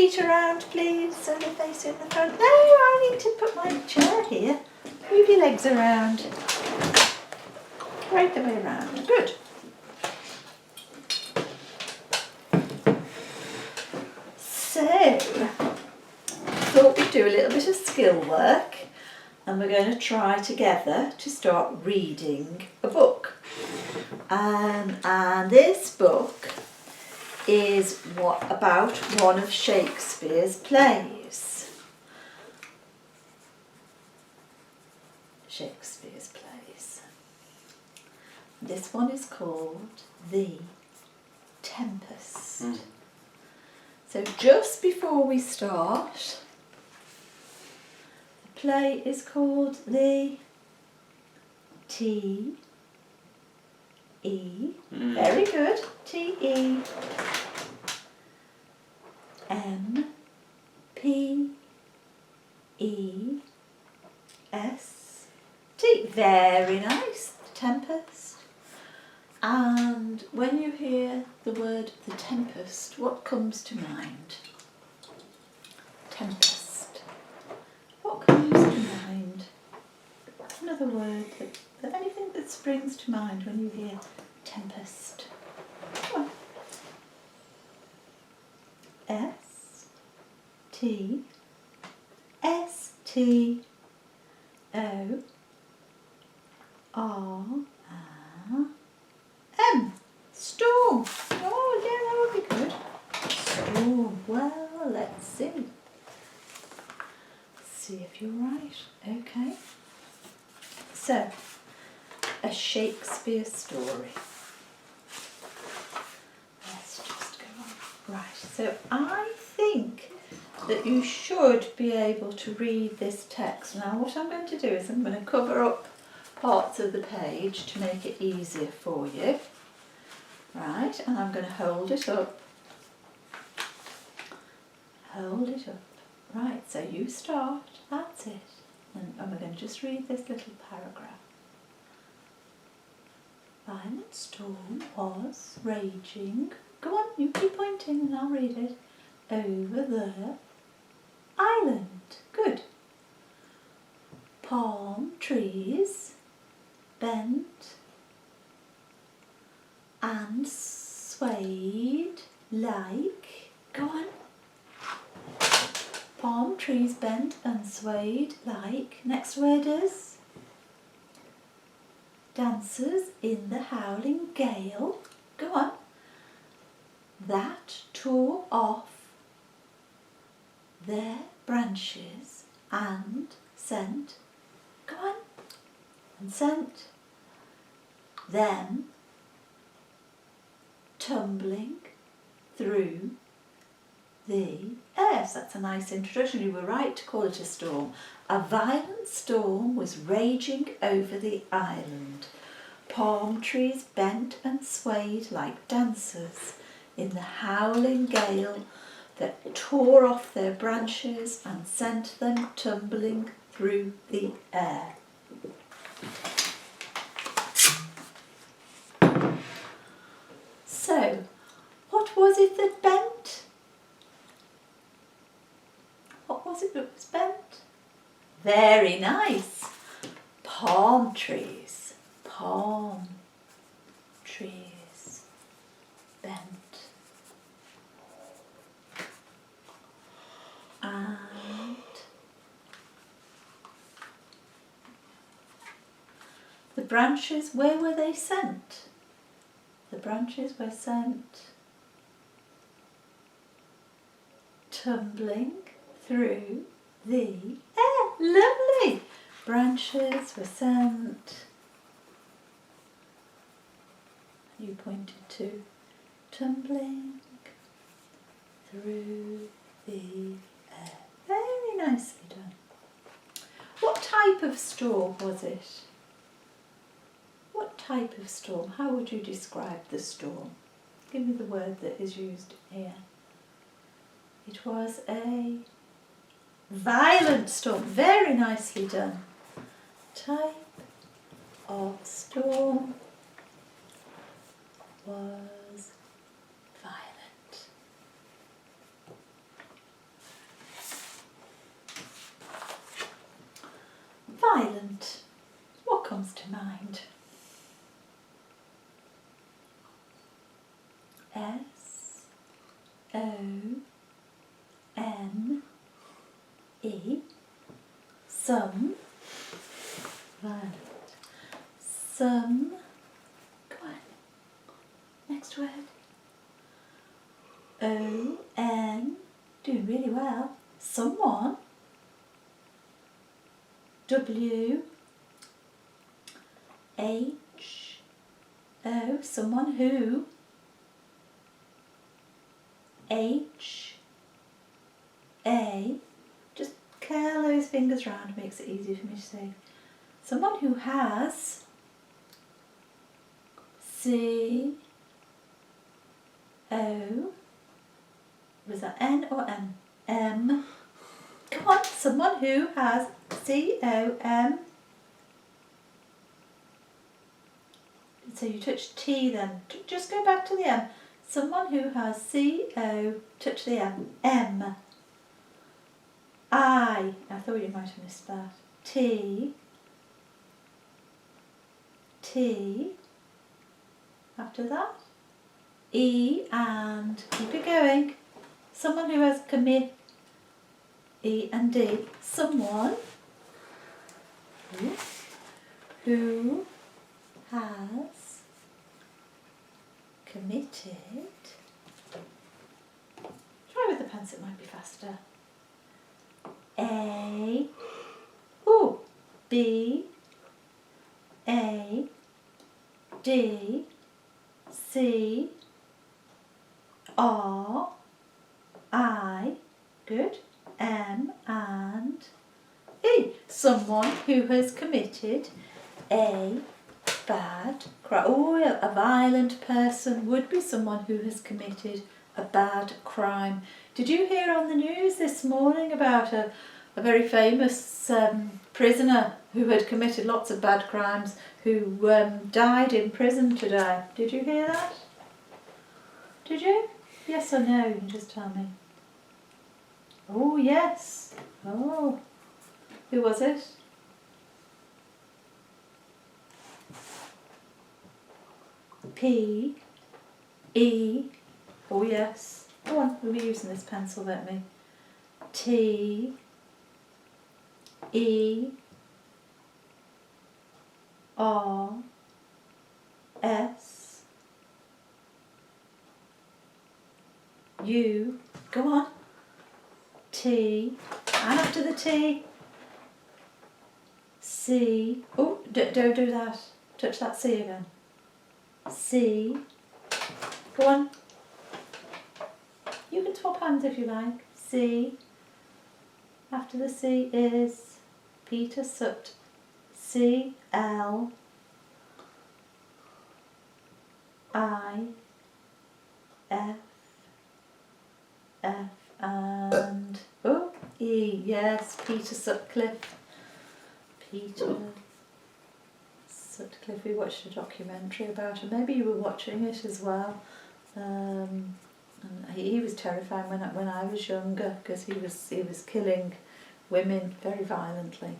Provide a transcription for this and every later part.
feet around, please, so they're facing the front. No, I need to put my chair here. Move your legs around. Right the way around. Good. So, I thought we'd do a little bit of skill work, and we're going to try together to start reading a book. And this book is about one of Shakespeare's plays. Shakespeare's plays. This one is called The Tempest. So just before we start, the play is called The T-E. Very good. T-E. M-P-E-S-T. Very nice. The Tempest. And when you hear the word The Tempest, what comes to mind? Tempest. What comes to mind? Another word, anything that springs to mind when you hear Tempest. Come on. S-T-O-R-M. Storm. Oh yeah, that would be good. Storm. Well, let's see. See if you're right. Okay. So, a Shakespeare story. Let's just go on. Right, so I think that you should be able to read this text. Now what I'm going to do is I'm going to cover up parts of the page to make it easier for you. Right, and I'm going to hold it up. Hold it up. Right, so you start. That's it. And we're going to just read this little paragraph. Violent storm was raging. Go on, you keep pointing and I'll read it. Over the island. Good. Palm trees bent and swayed like. Go on. Palm trees bent and swayed like. Next word is dancers in the howling gale. Go on. That tore off their branches and sent. Go on. And sent them tumbling through the air. So that's a nice introduction. You were right to call it a storm. A violent storm was raging over the island. Palm trees bent and swayed like dancers in the howling gale that tore off their branches and sent them tumbling through the air. So, what was it that bent? What was it that was bent? Very nice. Palm trees. Palm trees bent. And the branches, where were they sent? The branches were sent tumbling through the air. Lovely. Branches were sent. You pointed to tumbling through the air. Very nicely done. What type of storm was it? What type of storm? How would you describe the storm? Give me the word that is used here. It was a violent storm. Very nicely done. Type of storm was violent. S-O-M-E. Some. Violet. Some. Come on. Next word. O-N. Doing really well. Someone. W. H. O. Someone who. H. A. Just curl those fingers round, makes it easier for me to say. Someone who has. C. O. Was that N or M? M. Come on, someone who has C-O-M. So you touch T then. Just go back to the M. Someone who has C-O, touch the M. M. I thought you might have missed that. T. T. After that. E and keep it going. Someone who has commit. E and D. Someone who has committed. Try with the pens, it might be faster. A. Ooh. B. A. D. C. R. I. Good. M and E. Someone who has committed a bad crime. Oh, a violent person would be someone who has committed a bad crime. Did you hear on the news this morning about a very famous prisoner who had committed lots of bad crimes who died in prison today? Did you hear that? Did you? Yes or no? You can just tell me. Oh, yes. Oh. Who was it? P. E. Oh, yes. Go on, we'll be using this pencil, won't we? T. E. R. S. U. Go on. T, and after the T, C, oh, don't do that, touch that C again, C, go on, you can swap hands if you like, C, after the C is Peter Sut, C, L, I, F, F, and oh, E, yes, Peter Sutcliffe. Peter Sutcliffe. We watched a documentary about him. Maybe you were watching it as well. And he was terrifying when I was younger because he was killing women very violently.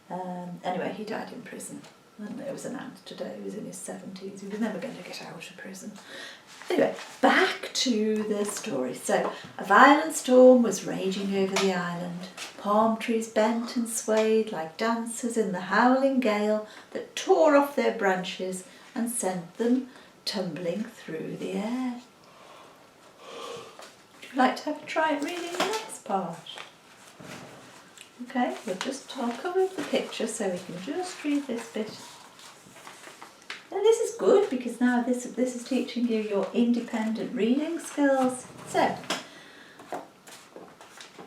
Anyway, he died in prison. And it was announced today he was in his 70s. He was never going to get out of prison. Anyway, back to the story. So, a violent storm was raging over the island. Palm trees bent and swayed like dancers in the howling gale that tore off their branches and sent them tumbling through the air. Would you like to have a try at reading the next part? Okay, I'll cover the picture so we can just read this bit. Now this is good because now this is teaching you your independent reading skills. So,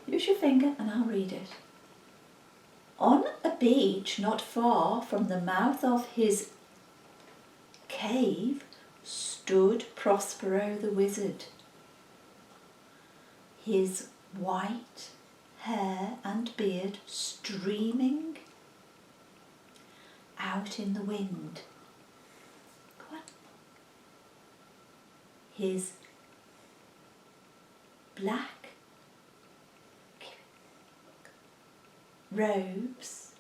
use your finger and I'll read it. On a beach not far from the mouth of his cave stood Prospero the wizard. His white hair and beard streaming out in the wind. Go on. His black robes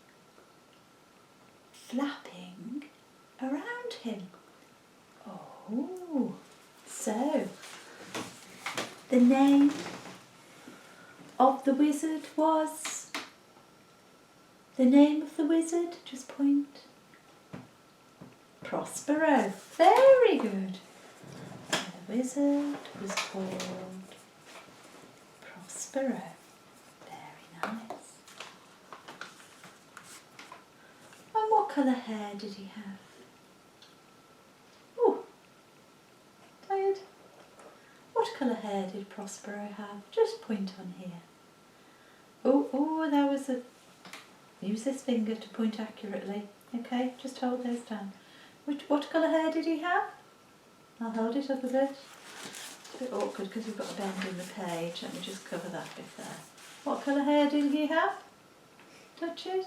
flapping around him. Oh, So, the name of the wizard was... The name of the wizard, just point. Prospero. Very good. So the wizard was called Prospero. Very nice. And what colour hair did he have? Oh, tired. What colour hair did Prospero have? Just point on here. Oh, there was a... Use this finger to point accurately. Okay, just hold those down. What colour hair did he have? I'll hold it up a bit. It's a bit awkward because we've got a bend in the page. Let me just cover that bit there. What colour hair did he have? Touch it.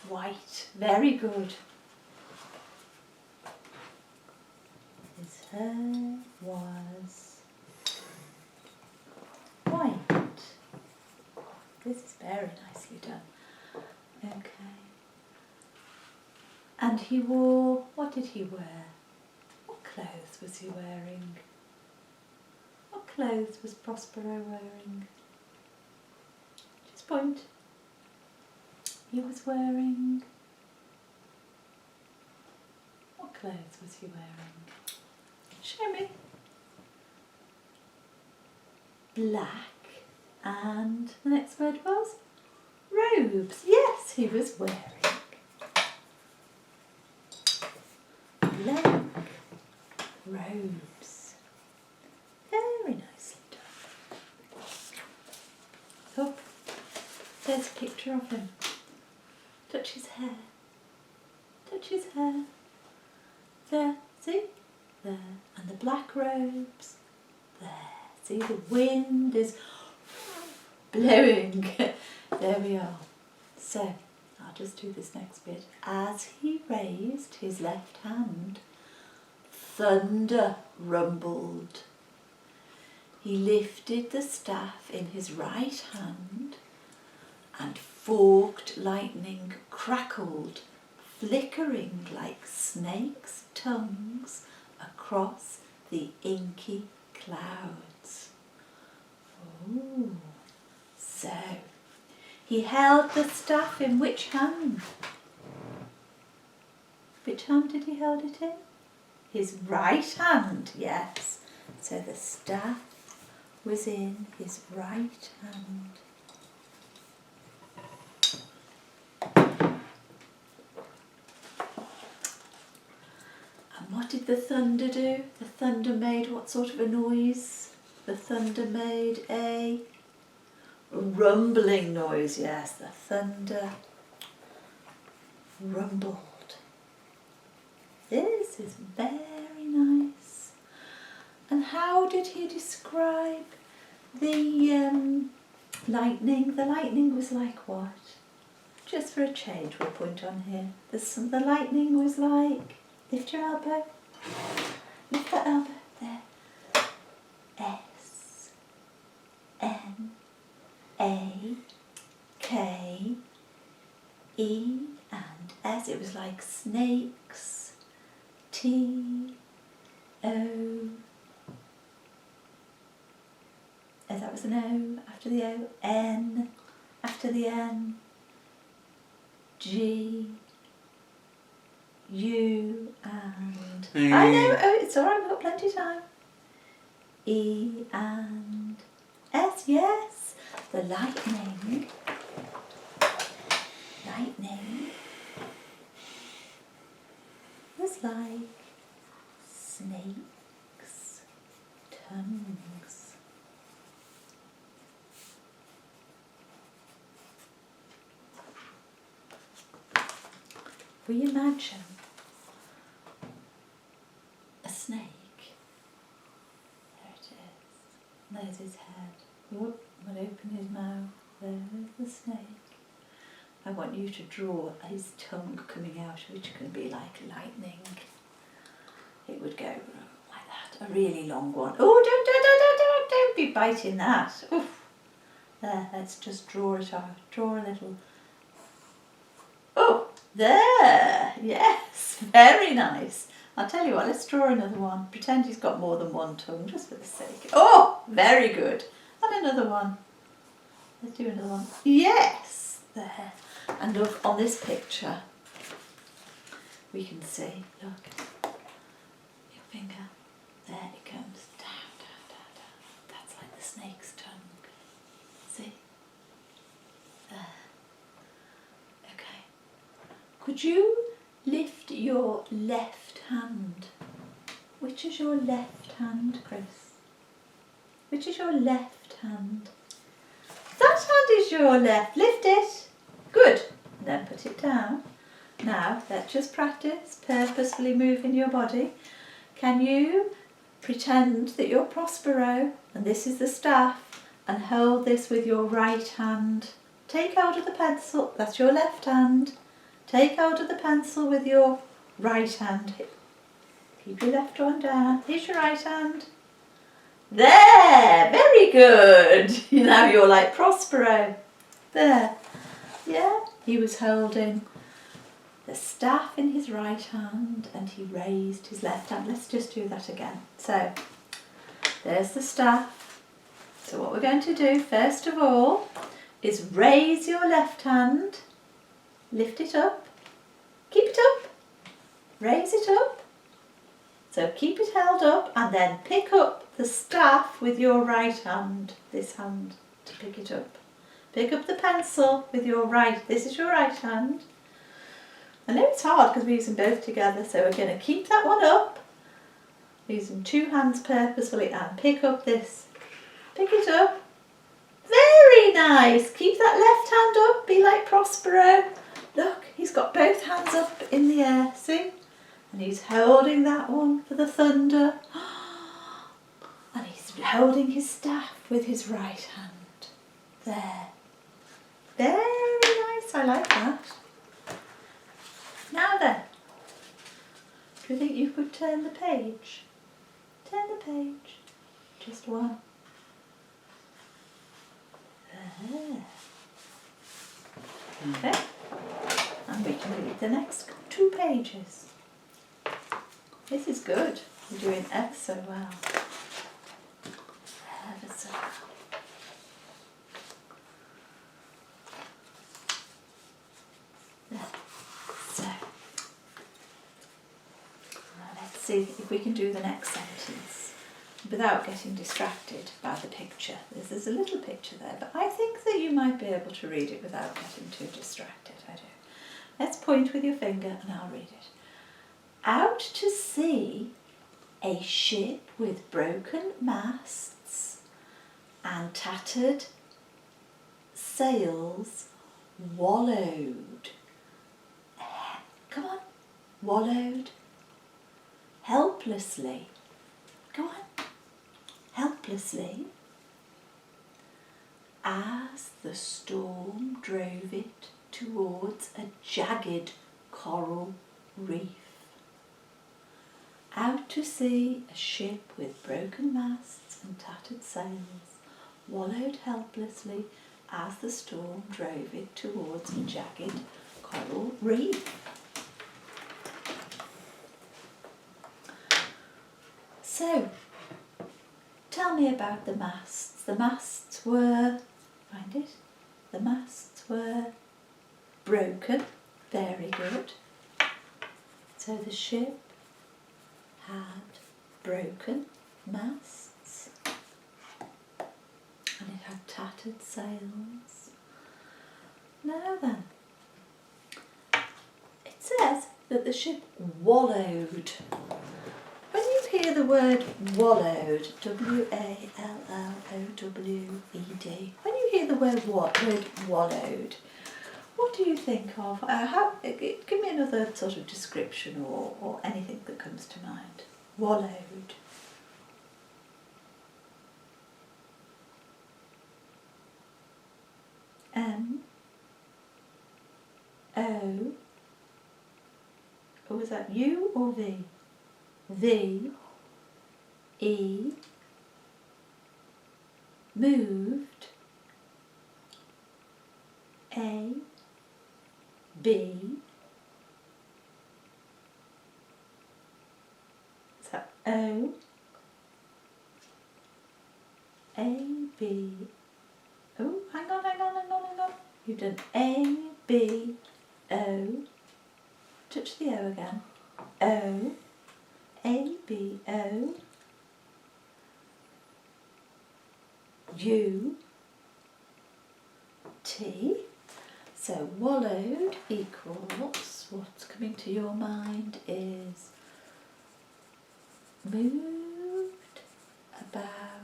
White. Very good. His hair was white. This is very nicely done. Okay. And he wore, what did he wear? What clothes was he wearing? What clothes was Prospero wearing? Just point. He was wearing... What clothes was he wearing? Show me. Black. And the next word was robes. Yes, he was wearing black robes. Very nicely done. Oh, there's a picture of him. Touch his hair. Touch his hair. There, see? There. And the black robes. There. See, the wind is blowing. There we are. So, I'll just do this next bit. As he raised his left hand, thunder rumbled. He lifted the staff in his right hand, and forked lightning crackled, flickering like snakes' tongues across the inky clouds. Ooh. So, he held the staff in which hand? Which hand did he hold it in? His right hand, yes. So the staff was in his right hand. And what did the thunder do? The thunder made what sort of a noise? The thunder made a rumbling noise, yes. The thunder rumbled. This is very nice. And how did he describe the lightning? The lightning was like what? Just for a change, we'll point on here. The lightning was like, lift your elbow, lift that elbow, there. S, N, A, K, E and S. It was like snakes. T, O. That was an O after the O. N after the N. G, U and... I know, oh, it's alright, we've got plenty of time. E and S, yes. The lightning was like snakes' tongues. We imagine a snake. There it is. There's his head. Whoop, we'll open his mouth. There's the snake. I want you to draw his tongue coming out, which can be like lightning. It would go like that, a really long one. Oh, don't be biting that. Oof. There, let's just draw it out. Draw a little. Oh, there, yes, very nice. I'll tell you what, let's draw another one. Pretend he's got more than one tongue, just for the sake. Oh, very good. And another one. Let's do another one. Yes, there. And look, on this picture, we can see, look, your finger, there it comes, down, down, down, down. That's like the snake's tongue. See? There. Okay. Could you lift your left hand? Which is your left hand, Chris? Which is your left hand? That hand is your left. Lift it. Good. Then put it down. Now, let's just practice purposefully moving your body. Can you pretend that you're Prospero and this is the staff and hold this with your right hand? Take hold of the pencil. That's your left hand. Take hold of the pencil with your right hand. Keep your left one down. Here's your right hand. There, very good. Now you're like Prospero. There. Yeah, he was holding the staff in his right hand and he raised his left hand. Let's just do that again. So, there's the staff. So what we're going to do first of all is raise your left hand, lift it up, keep it up, raise it up. So keep it held up and then pick up the staff with your right hand, this hand, to pick it up. Pick up the pencil with your right, this is your right hand. I know it's hard because we're using both together, so we're going to keep that one up, using two hands purposefully, and pick up this. Pick it up. Very nice. Keep that left hand up, be like Prospero. Look, he's got both hands up in the air, see? And he's holding that one for the thunder. And he's holding his staff with his right hand. There. Very nice, I like that. Now then, do you think you could turn the page? Turn the page. Just one. There. Okay. And we can read the next 2 pages. This is good. You're doing ever so well. Ever so well. There. So, now let's see if we can do the next sentence without getting distracted by the picture. There's a little picture there, but I think that you might be able to read it without getting too distracted. I do. Let's point with your finger and I'll read it. Out to sea, a ship with broken masts and tattered sails wallowed. Come on, wallowed helplessly. Go on, helplessly, as the storm drove it towards a jagged coral reef. Out to sea, a ship with broken masts and tattered sails wallowed helplessly as the storm drove it towards a jagged coral reef. So, tell me about the masts. The masts were, find it, the masts were broken, very good. So the ship had broken masts and it had tattered sails. Now then, it says that the ship wallowed. When you hear the word wallowed, W-A-L-L-O-W-E-D, when you hear the word wallowed, what do you think of? Give me another sort of description or anything that comes to mind. Wallowed. M-O. Or was that U or V? V. E. Moved. A. B. O, A, B. Oh, hang on. You've done A, B, O. Touch the O again. O, A, B, O. U, T. So wallowed equals, what's coming to your mind is moved about,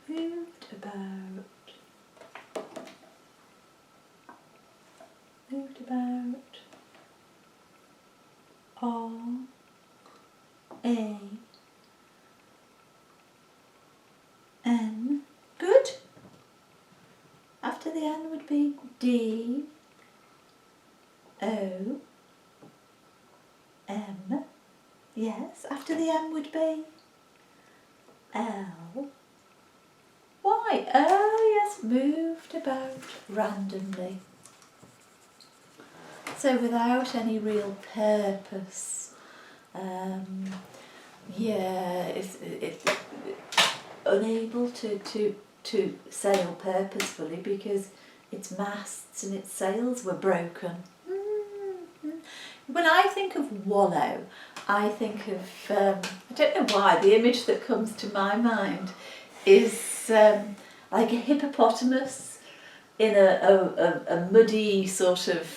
moved about, moved about, R, A, N. Good. After the N would be D, O, M. Yes, after the M would be L, Y. Oh yes, moved about randomly. So without any real purpose. Yeah, it's unable to sail purposefully because its masts and its sails were broken. When I think of wallow, I think of, I don't know why, the image that comes to my mind is like a hippopotamus in a muddy sort of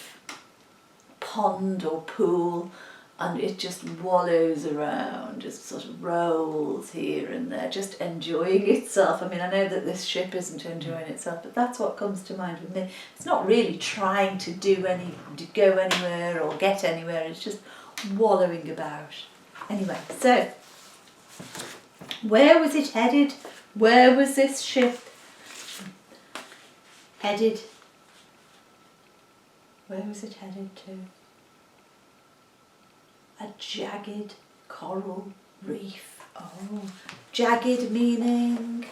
pond or pool, and it just wallows around, just sort of rolls here and there, just enjoying itself. I mean, I know that this ship isn't enjoying itself, but that's what comes to mind with me. It's not really trying to go anywhere or get anywhere, it's just wallowing about. Anyway, so, where was it headed? Where was this ship headed? Where was it headed to? A jagged coral reef. Oh, jagged meaning.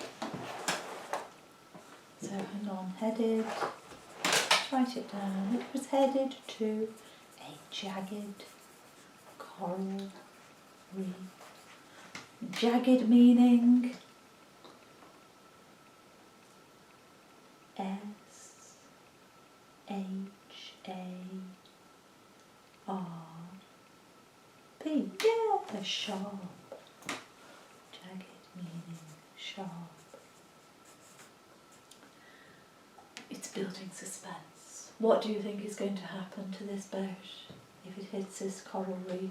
So hang on, headed. Let's write it down. It was headed to a jagged coral reef. Jagged meaning. S H A R P. Yeah, sharp. Jagged meaning sharp. It's building suspense. What do you think is going to happen to this boat if it hits this coral reef?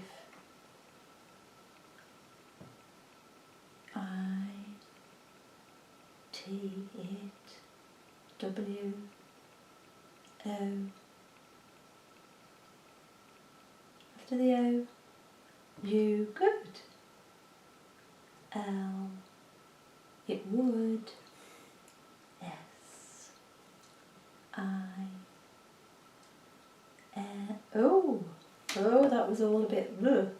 I, T, it, W, O. After the O, U, good. L, it would. S, I, N, oh, that was all a bit bleh.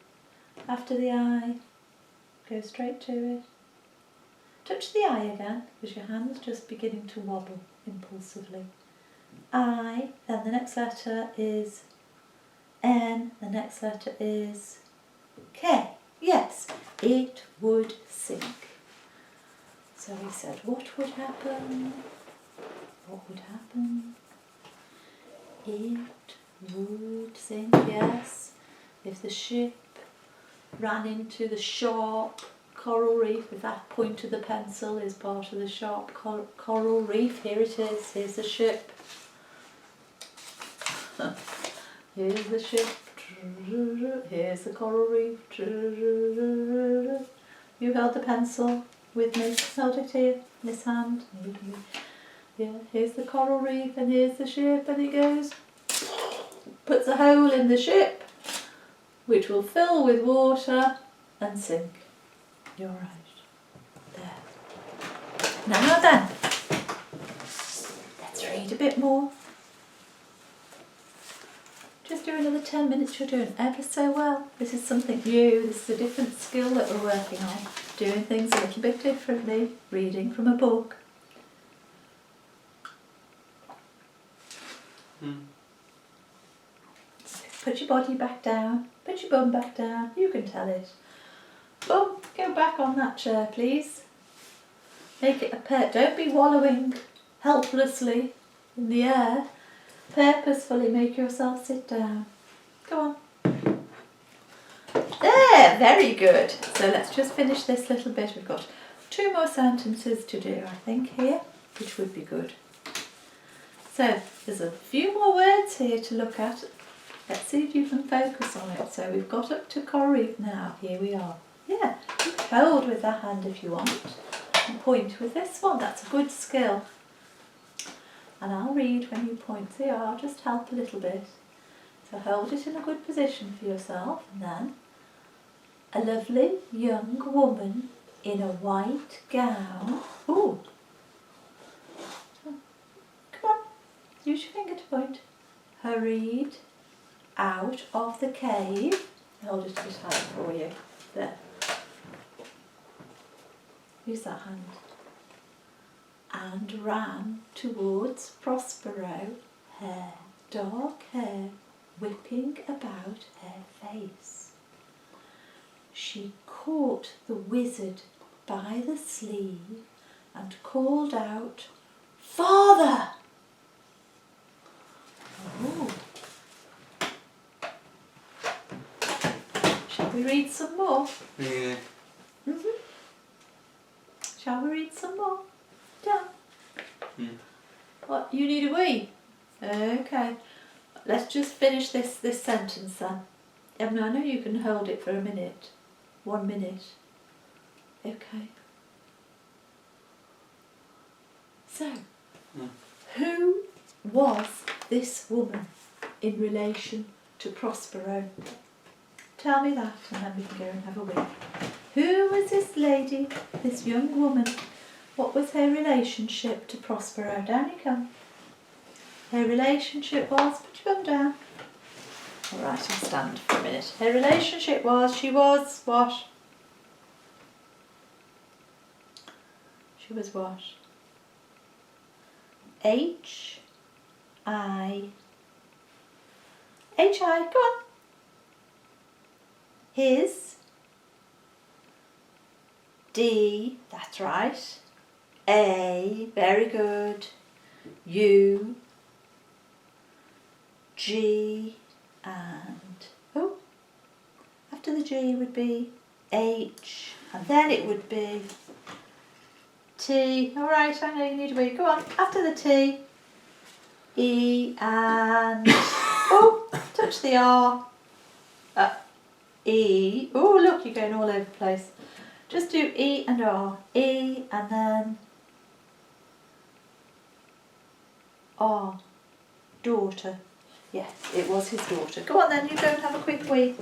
After the I, go straight to it. Touch the I again, because your hand's just beginning to wobble impulsively. I, then the next letter is N, the next letter is K. Yes, it would sink. So we said, what would happen? What would happen? It would sink, yes. If the ship ran into the sharp coral reef, if that point of the pencil is part of the sharp coral reef, here it is, here's the ship. Here's the ship, here's the coral reef. You held the pencil with me, held it here, in this hand. Yeah, here's the coral reef and here's the ship, and it goes, puts a hole in the ship, which will fill with water and sink. You're right. There. Now then, let's read a bit more. Just do another 10 minutes, you're doing ever so well. This is something new, this is a different skill that we're working on. Doing things a little bit differently, reading from a book. Put your body back down. Put your bum back down. You can tell it. Bum, go back on that chair, please. Make it a pet. Don't be wallowing helplessly in the air. Purposefully make yourself sit down. Go on. There, very good. So let's just finish this little bit. We've got 2 more sentences to do, I think, here, which would be good. So there's a few more words here to look at. Let's see if you can focus on it. So we've got up to Corrie now. Here we are. Yeah, you can hold with that hand if you want. And point with this one. That's a good skill. And I'll read when you point. See, I'll just help a little bit. So hold it in a good position for yourself. And then a lovely young woman in a white gown. Ooh. Come on. Use your finger to point. Hurried out of the cave. Hold it a bit higher for you. There. Use that hand. And ran towards Prospero, hair, dark hair, whipping about her face. She caught the wizard by the sleeve and called out, "Father!" Ooh. Shall we read some more? Yeah. Shall we read some more? Down. What, you need a wee? Okay. Let's just finish this sentence then. I know you can hold it for a minute. 1 minute. Okay. So, who was this woman in relation to Prospero? Tell me that and then we can go and have a wee. Who was this lady, this young woman? What was her relationship to Prospero? Down you come. Her relationship was, put your bum down. Alright, I'll stand for a minute. Her relationship was, she was what? She was what? H-I. H-I, go on. His. D, that's right. A, very good. U, G, and, oh, after the G would be H, and then it would be T. All right, I know you need a wee. Go on, after the T, E, and, oh, touch the R, E. Oh, look, you're going all over the place. Just do E and R. E and then R. Daughter. Yes, it was his daughter. Go on then, you go and have a quick wee.